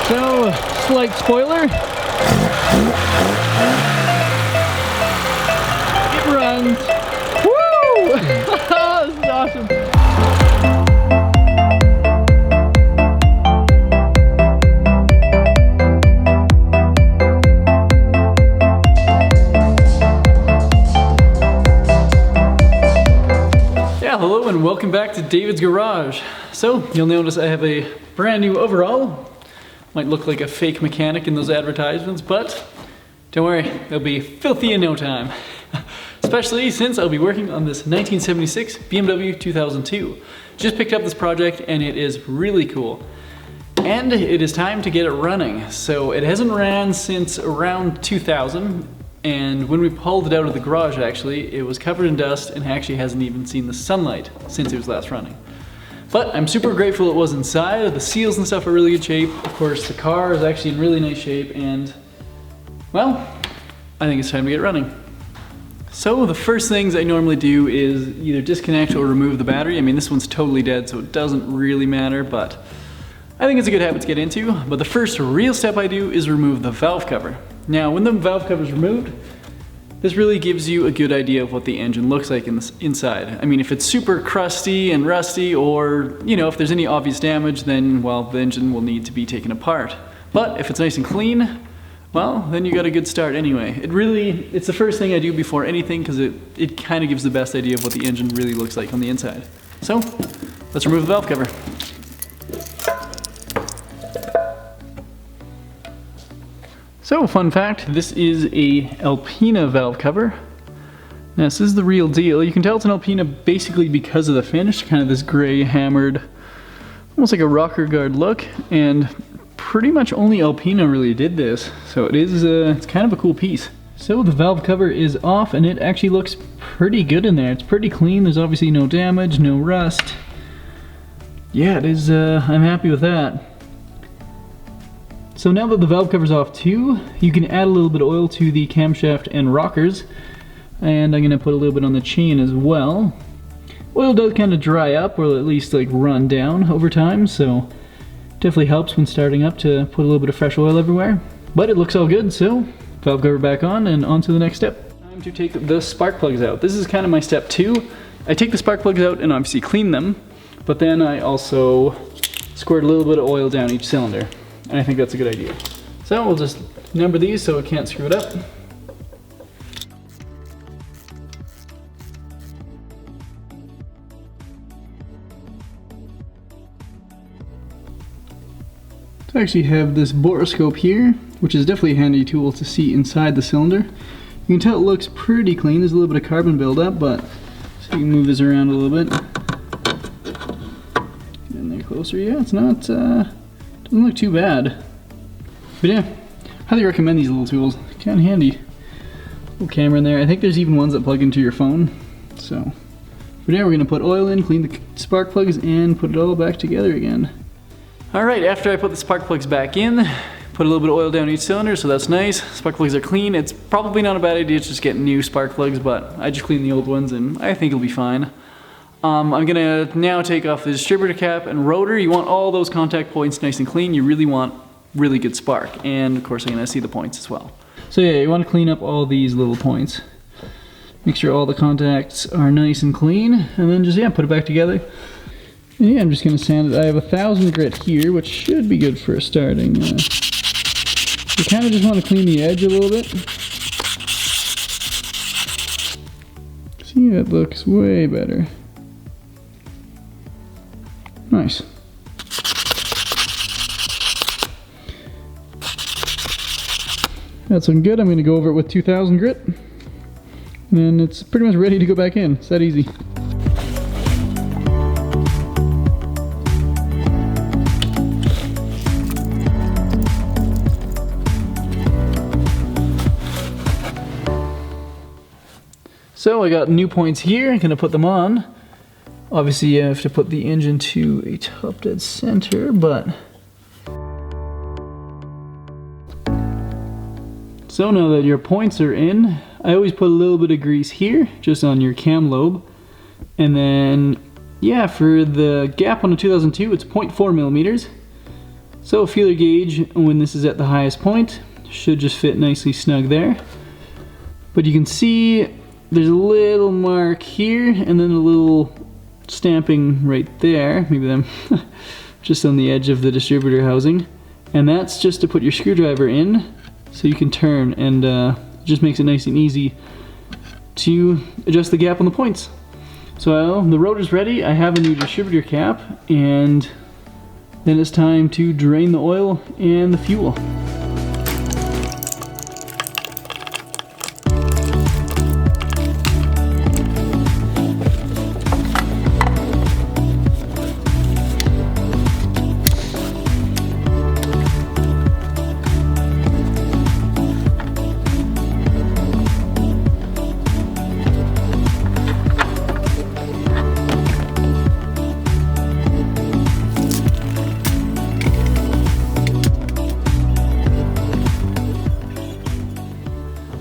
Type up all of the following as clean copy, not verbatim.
So, slight spoiler. It runs. Woo! This is awesome. Yeah, hello and welcome back to David's Garage. So, you'll notice I have a brand new overall. Might look like a fake mechanic in those advertisements, but don't worry, they'll be filthy in no time. Especially since I'll be working on this 1976 BMW 2002. Just picked up this project and it is really cool. And it is time to get it running. So it hasn't ran since around 2000, and when we pulled it out of the garage actually, it was covered in dust and actually hasn't even seen the sunlight since it was last running. But I'm super grateful it was inside. The seals and stuff are in really good shape. Of course, the car is actually in really nice shape, and well, I think it's time to get running. So the first things I normally do is either disconnect or remove the battery. I mean, this one's totally dead, so it doesn't really matter, but I think it's a good habit to get into. But the first real step I do is remove the valve cover. Now, when the valve cover is removed, this really gives you a good idea of what the engine looks like inside. I mean, if it's super crusty and rusty, or, you know, if there's any obvious damage, then, well, the engine will need to be taken apart. But if it's nice and clean, well, then you got a good start anyway. It's the first thing I do before anything, because it kind of gives the best idea of what the engine really looks like on the inside. So, let's remove the valve cover. So, fun fact, this is a Alpina valve cover. Now, this is the real deal. You can tell it's an Alpina basically because of the finish, kind of this gray hammered, almost like a rocker guard look, and pretty much only Alpina really did this. So it's kind of a cool piece. So the valve cover is off and it actually looks pretty good in there. It's pretty clean, there's obviously no damage, no rust. Yeah, it is, I'm happy with that. So now that the valve cover's off too, you can add a little bit of oil to the camshaft and rockers. And I'm gonna put a little bit on the chain as well. Oil does kind of dry up, or at least like run down over time, so definitely helps when starting up to put a little bit of fresh oil everywhere. But it looks all good, so valve cover back on and on to the next step. Time to take the spark plugs out. This is kind of my step 2. I take the spark plugs out and obviously clean them, but then I also squirt a little bit of oil down each cylinder. And I think that's a good idea. So we'll just number these so it can't screw it up. So I actually have this borescope here, which is definitely a handy tool to see inside the cylinder. You can tell it looks pretty clean. There's a little bit of carbon buildup, but so you can move this around a little bit. Get in there closer. Yeah, it's not. Doesn't look too bad. But yeah, highly recommend these little tools. Kind of handy. Little camera in there. I think there's even ones that plug into your phone. So, but yeah, we're gonna put oil in, clean the spark plugs, and put it all back together again. Alright, after I put the spark plugs back in, put a little bit of oil down each cylinder, so that's nice. Spark plugs are clean. It's probably not a bad idea to just get new spark plugs, but I just cleaned the old ones and I think it'll be fine. I'm gonna now take off the distributor cap and rotor. You want all those contact points nice and clean. You really want really good spark. And of course I'm gonna see the points as well. So yeah, you wanna clean up all these little points. Make sure all the contacts are nice and clean, and then just, yeah, put it back together. And yeah, I'm just gonna sand it. I have 1000 grit here, which should be good for starting. You kinda just wanna clean the edge a little bit. See, that looks way better. Nice. That's looking good. I'm going to go over it with 2000 grit. And it's pretty much ready to go back in. It's that easy. So I got new points here. I'm going to put them on. Obviously you have to put the engine to a top dead center, but... So now that your points are in, I always put a little bit of grease here, just on your cam lobe. And then, yeah, for the gap on the 2002, it's 0.4 millimeters. So a feeler gauge, when this is at the highest point, should just fit nicely snug there. But you can see there's a little mark here and then a little stamping right there, maybe them just on the edge of the distributor housing. And that's just to put your screwdriver in so you can turn, and it just makes it nice and easy to adjust the gap on the points. So the rotor's ready, I have a new distributor cap, and then it's time to drain the oil and the fuel.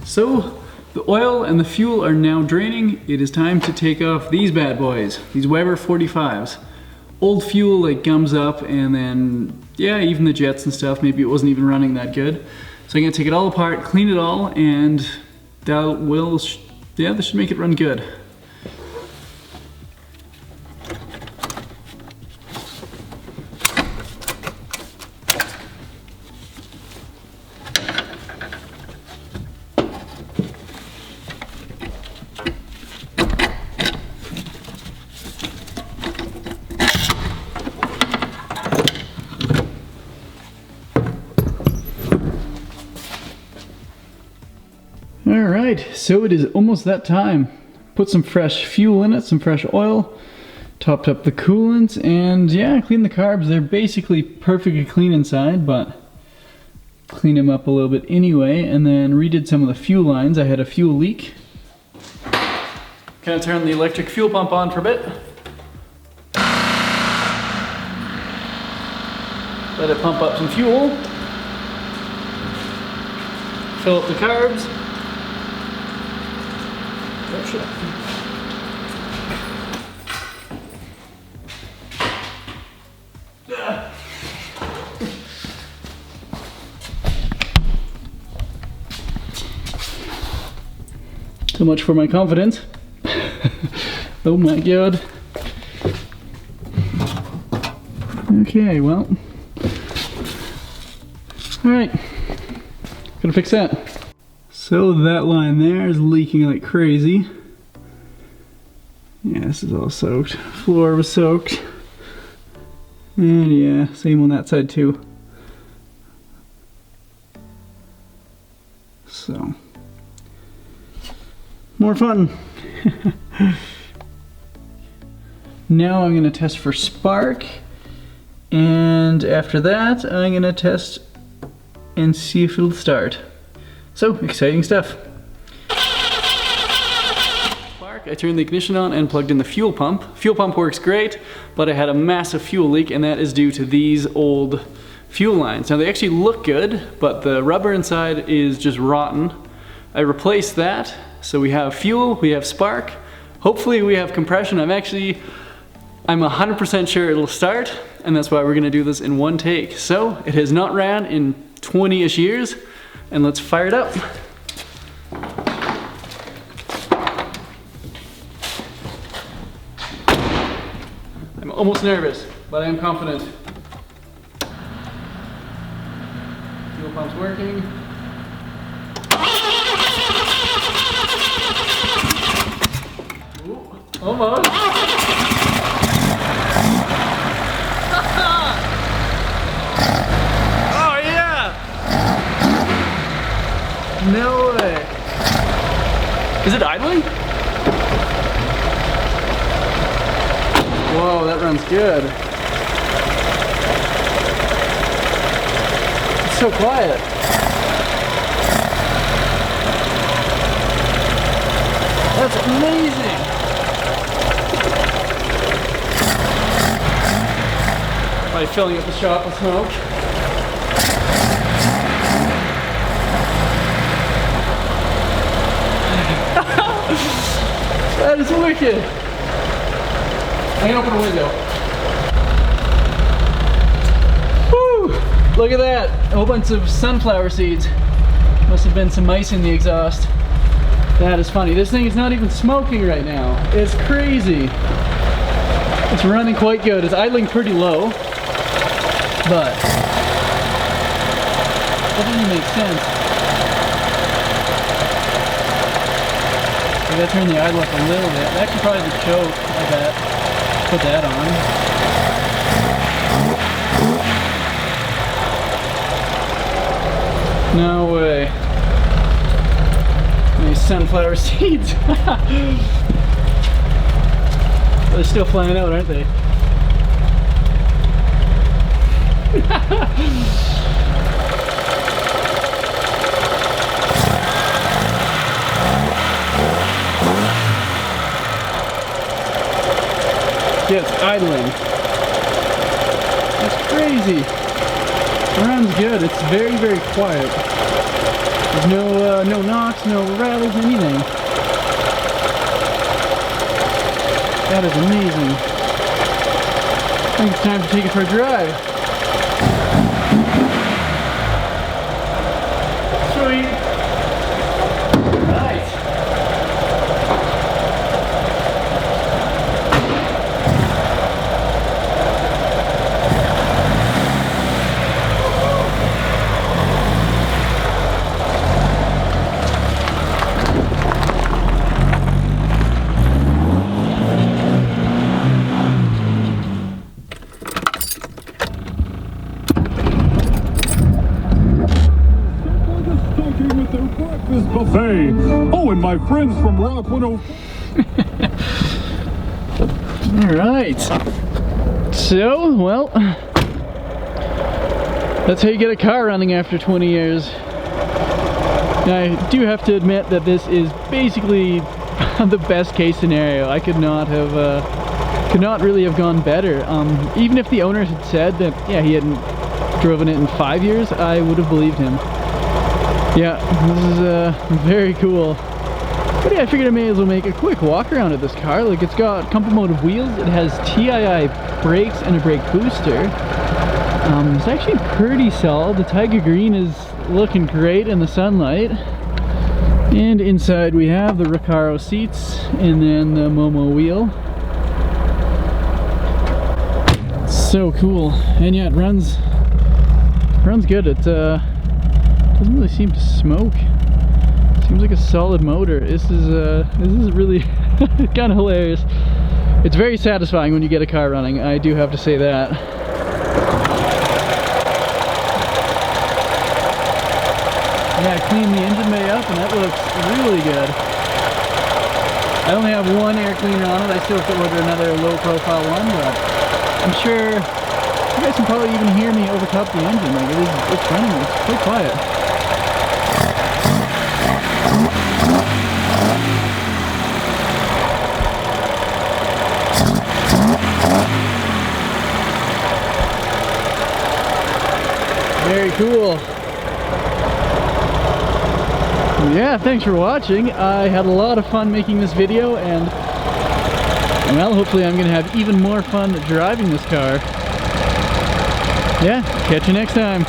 So the oil and the fuel are now draining. It is time to take off these bad boys, these Weber 45s. Old fuel like gums up, and then yeah, even the jets and stuff, maybe it wasn't even running that good. So I'm gonna take it all apart, clean it all, and that will, yeah, this should make it run good. Alright, so it is almost that time. Put some fresh fuel in it, some fresh oil, topped up the coolant, and yeah, clean the carbs. They're basically perfectly clean inside, but clean them up a little bit anyway, and then redid some of the fuel lines. I had a fuel leak. Kind of turn the electric fuel pump on for a bit. Let it pump up some fuel. Fill up the carbs. Oh, shit. So much for my confidence. Oh my god. Okay, well. Alright. Gotta fix that. So that line there is leaking like crazy. Yeah, this is all soaked. Floor was soaked. And yeah, same on that side too. So, more fun. Now I'm gonna test for spark. And after that, I'm gonna test and see if it'll start. So, exciting stuff. Spark, I turned the ignition on and plugged in the fuel pump. Fuel pump works great, but I had a massive fuel leak, and that is due to these old fuel lines. Now they actually look good, but the rubber inside is just rotten. I replaced that, so we have fuel, we have spark. Hopefully we have compression. I'm 100% sure it'll start, and that's why we're gonna do this in one take. So, it has not ran in 20-ish years. And let's fire it up. I'm almost nervous, but I am confident. Fuel pump's working. Ooh, almost. No way. Is it idling? Whoa, that runs good. It's so quiet. That's amazing. By filling up the shop with smoke. That is wicked. I can open a window. Woo! Look at that, a whole bunch of sunflower seeds. Must have been some mice in the exhaust. That is funny. This thing is not even smoking right now. It's crazy. It's running quite good. It's idling pretty low, but that doesn't make sense. I gotta turn the idle up a little bit. That could probably be choke, I bet. Put that on. No way. Nice sunflower seeds. They're still flying out, aren't they? Yeah, it's idling. That's crazy. It runs good. It's very, very quiet. There's no knocks, no rattles, anything. That is amazing. I think it's time to take it for a drive. Sweet. Right. Buffet. Oh, and my friends from Rock 104. All right. So, well, that's how you get a car running after 20 years. Now, I do have to admit that this is basically the best case scenario. I could not really have gone better. Even if the owner had said that, yeah, he hadn't driven it in 5 years, I would have believed him. Yeah, this is very cool. But yeah, I figured I may as well make a quick walk around of this car. Like, it's got compo motive wheels, it has TII brakes and a brake booster. It's actually pretty solid. The Tiger Green is looking great in the sunlight. And inside we have the Recaro seats and then the Momo wheel. So cool. And yeah, it runs good. It doesn't really seem to smoke. Seems like a solid motor. This is really kind of hilarious. It's very satisfying when you get a car running. I do have to say that. Yeah, I cleaned the engine bay up and that looks really good. I only have one air cleaner on it. I still have to order another low profile one, but I'm sure you guys can probably even hear me overtop the engine. Like, it's running, it's quite quiet. Very cool. Yeah, thanks for watching. I had a lot of fun making this video, and well, hopefully I'm gonna have even more fun driving this car. Yeah, catch you next time.